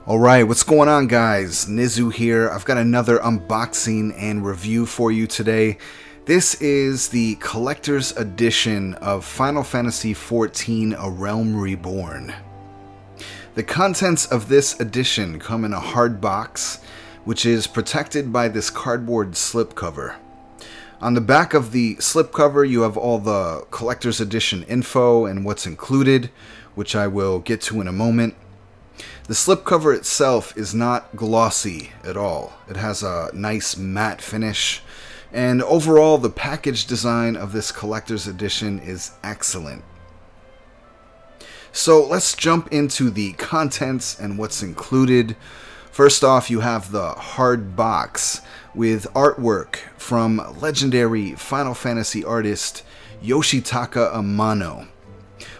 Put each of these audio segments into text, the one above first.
Alright, what's going on guys? Nizu here. I've got another unboxing and review for you today. This is the collector's edition of Final Fantasy XIV: A Realm Reborn. The contents of this edition come in a hard box, which is protected by this cardboard slipcover. On the back of the slipcover you have all the collector's edition info and what's included, which I will get to in a moment. The slipcover itself is not glossy at all. It has a nice matte finish, and overall the package design of this collector's edition is excellent. So let's jump into the contents and what's included. First off, you have the hard box with artwork from legendary Final Fantasy artist Yoshitaka Amano.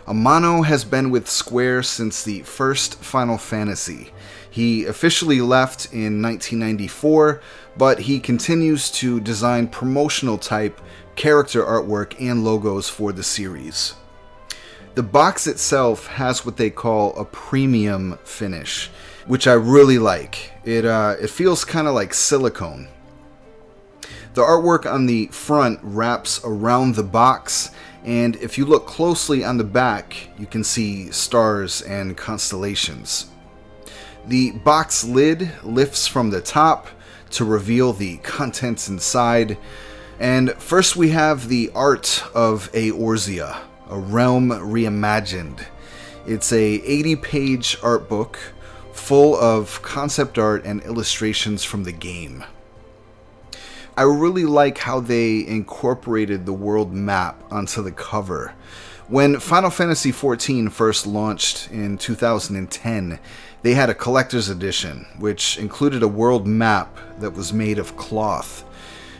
Amano has been with Square since the first Final Fantasy. He officially left in 1994, but he continues to design promotional type character artwork and logos for the series. The box itself has what they call a premium finish, which I really like. It feels kind of like silicone. The artwork on the front wraps around the box, and if you look closely on the back, you can see stars and constellations. The box lid lifts from the top to reveal the contents inside. And first we have the art of eorzea, a realm reimagined. It's a 80-page art book full of concept art and illustrations from the game. I really like how they incorporated the world map onto the cover. When Final Fantasy XIV first launched in 2010, they had a collector's edition, which included a world map that was made of cloth.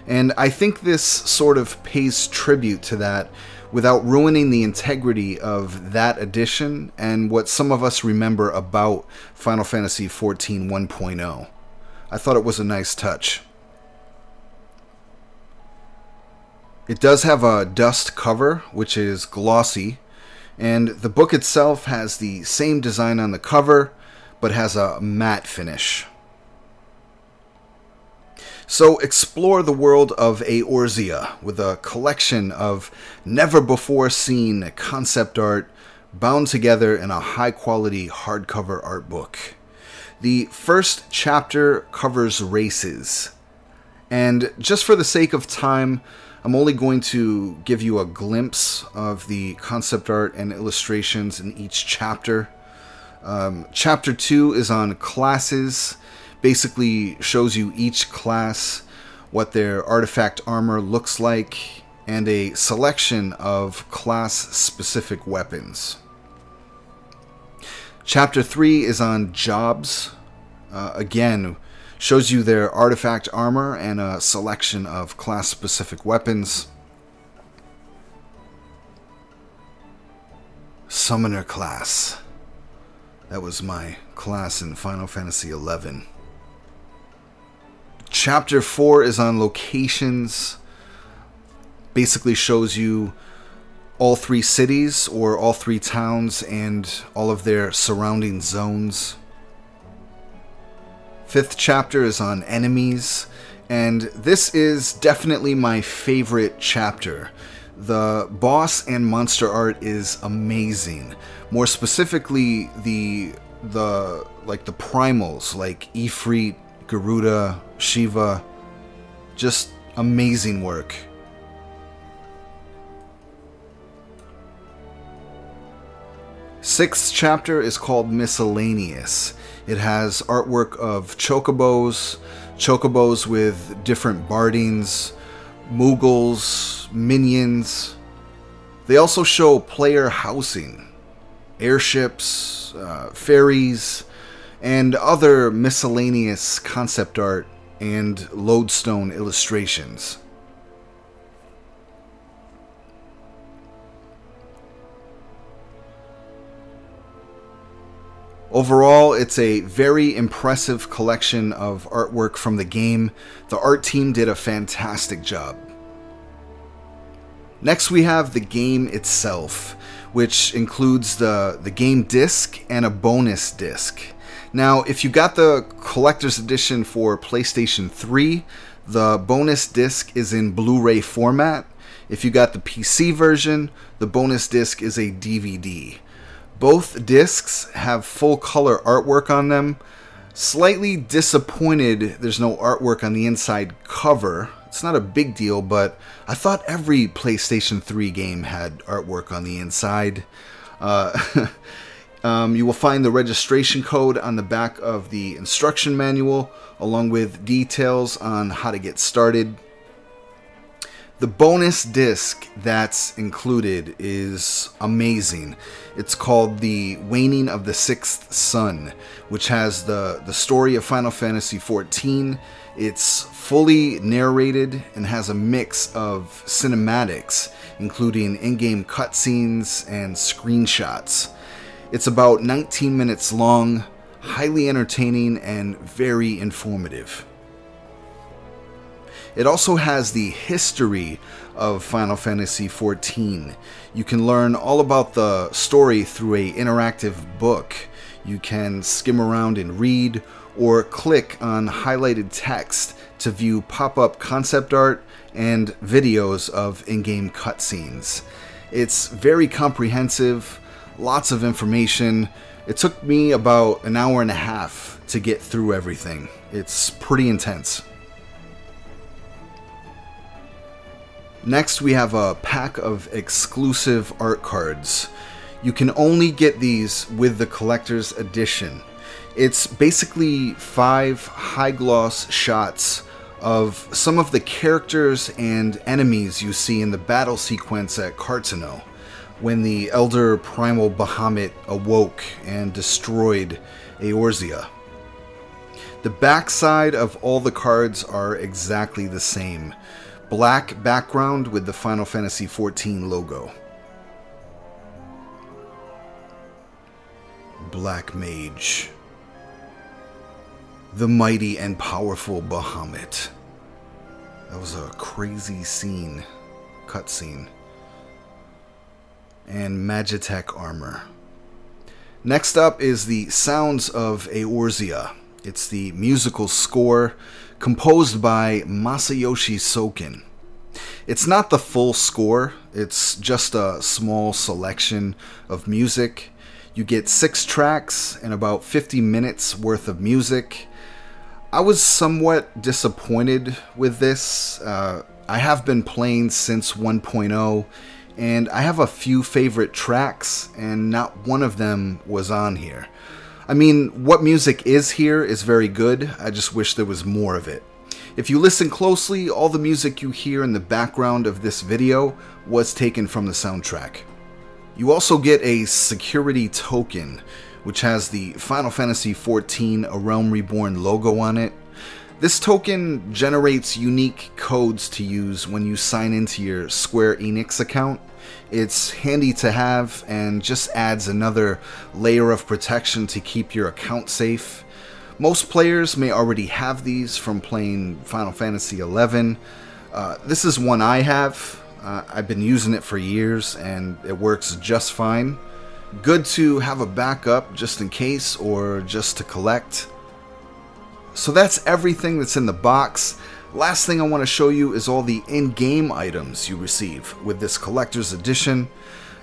And I think this sort of pays tribute to that without ruining the integrity of that edition and what some of us remember about Final Fantasy XIV 1.0. I thought it was a nice touch. It does have a dust cover, which is glossy, and the book itself has the same design on the cover, but has a matte finish. So explore the world of eorzea with a collection of never-before-seen concept art bound together in a high-quality hardcover art book. The first chapter covers races, and just for the sake of time, I'm only going to give you a glimpse of the concept art and illustrations in each chapter. Chapter 2 is on classes. Basically shows you each class, what their artifact armor looks like, and a selection of class-specific weapons. Chapter 3 is on jobs. Again, shows you their artifact armor and a selection of class-specific weapons. Summoner class. That was my class in Final Fantasy XI. Chapter 4 is on locations. Basically shows you all 3 cities or all 3 towns and all of their surrounding zones. 5th chapter is on enemies, and this is definitely my favorite chapter. The boss and monster art is amazing. More specifically, the primals like Ifrit, Garuda, Shiva. Just amazing work. Sixth chapter is called Miscellaneous. It has artwork of chocobos, chocobos with different bardings, Moogles, minions. They also show player housing, airships, ferries, and other miscellaneous concept art and lodestone illustrations. Overall, it's a very impressive collection of artwork from the game. The art team did a fantastic job. Next we have the game itself, which includes the game disc and a bonus disc. Now, if you got the collector's edition for PlayStation 3, the bonus disc is in Blu-ray format. If you got the PC version, the bonus disc is a DVD. Both discs have full color artwork on them. Slightly disappointed there's no artwork on the inside cover. It's not a big deal, but I thought every PlayStation 3 game had artwork on the inside. You will find the registration code on the back of the instruction manual, along with details on how to get started. The bonus disc that's included is amazing. It's called The Waning of the Sixth Sun, which has the story of Final Fantasy XIV. It's fully narrated and has a mix of cinematics, including in-game cutscenes and screenshots. It's about 19 minutes long, highly entertaining, and very informative. It also has the history of Final Fantasy XIV. You can learn all about the story through an interactive book. You can skim around and read, or click on highlighted text to view pop-up concept art and videos of in-game cutscenes. It's very comprehensive, lots of information. It took me about an hour and a half to get through everything. It's pretty intense. Next, we have a pack of exclusive art cards. You can only get these with the collector's edition. It's basically 5 high-gloss shots of some of the characters and enemies you see in the battle sequence at Cartano, when the Elder Primal Behemoth awoke and destroyed Eorzea. The backside of all the cards are exactly the same. Black background with the Final Fantasy XIV logo. Black Mage. The mighty and powerful Behemoth. That was a crazy scene. Cutscene. And Magitech armor. Next up is the Sounds of Eorzea. It's the musical score composed by Masayoshi Soken. It's not the full score, it's just a small selection of music. You get 6 tracks and about 50 minutes worth of music. I was somewhat disappointed with this. I have been playing since 1.0, and I have a few favorite tracks, and not one of them was on here. I mean, what music is here is very good, I just wish there was more of it. If you listen closely, all the music you hear in the background of this video was taken from the soundtrack. You also get a security token, which has the Final Fantasy XIV A Realm Reborn logo on it. This token generates unique codes to use when you sign into your Square Enix account. It's handy to have and just adds another layer of protection to keep your account safe. Most players may already have these from playing Final Fantasy XI. This is one I have. I've been using it for years and it works just fine. Good to have a backup just in case or just to collect. So that's everything that's in the box. Last thing I want to show you is all the in-game items you receive with this collector's edition.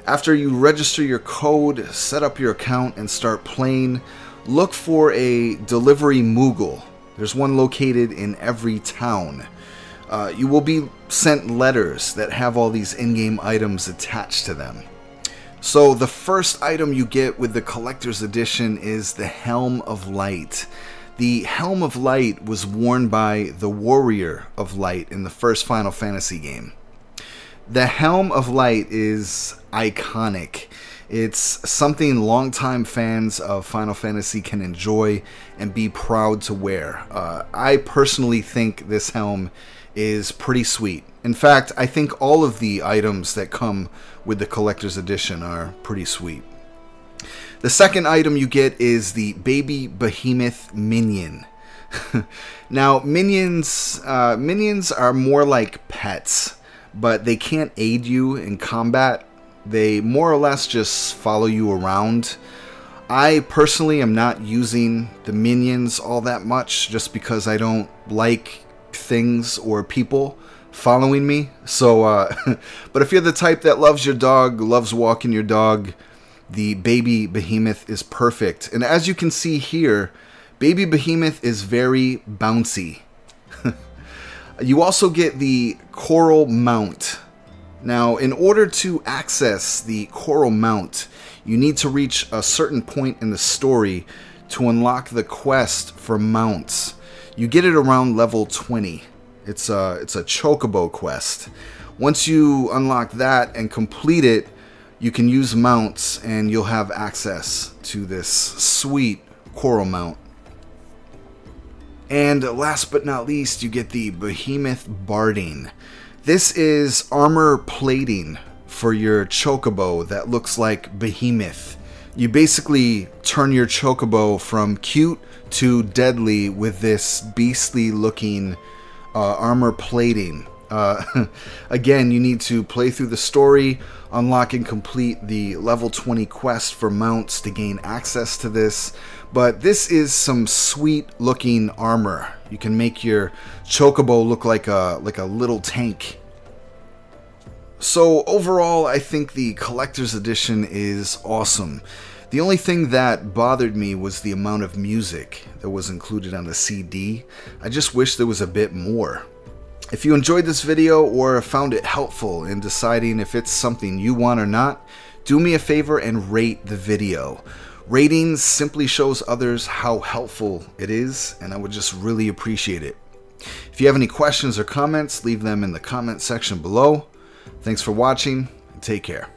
After you register your code, set up your account, and start playing, look for a delivery Moogle. There's one located in every town. You will be sent letters that have all these in-game items attached to them. So the first item you get with the collector's edition is the Helm of Light. The Helm of Light was worn by the Warrior of Light in the first Final Fantasy game. The Helm of Light is iconic. It's something longtime fans of Final Fantasy can enjoy and be proud to wear. I personally think this helm is pretty sweet. In fact, I think all of the items that come with the collector's edition are pretty sweet. The second item you get is the Baby Behemoth Minion. Now, minions are more like pets, but they can't aid you in combat. They more or less just follow you around. I personally am not using the minions all that much just because I don't like things or people following me. So, but if you're the type that loves your dog, loves walking your dog, the baby behemoth is perfect. And as you can see here, baby behemoth is very bouncy. You also get the coeurl mount. Now, in order to access the coeurl mount, you need to reach a certain point in the story to unlock the quest for mounts. You get it around level 20. It's a chocobo quest. Once you unlock that and complete it, you can use mounts and you'll have access to this sweet coeurl mount. And last but not least, you get the behemoth barding. This is armor plating for your chocobo that looks like behemoth. You basically turn your chocobo from cute to deadly with this beastly looking armor plating. Again, you need to play through the story, unlock and complete the level 20 quest for mounts to gain access to this. But this is some sweet looking armor. You can make your chocobo look like a little tank. So overall, I think the collector's edition is awesome. The only thing that bothered me was the amount of music that was included on the CD. I just wish there was a bit more. If you enjoyed this video or found it helpful in deciding if it's something you want or not, do me a favor and rate the video. Ratings simply shows others how helpful it is, and I would just really appreciate it. If you have any questions or comments, leave them in the comment section below. Thanks for watching, and take care.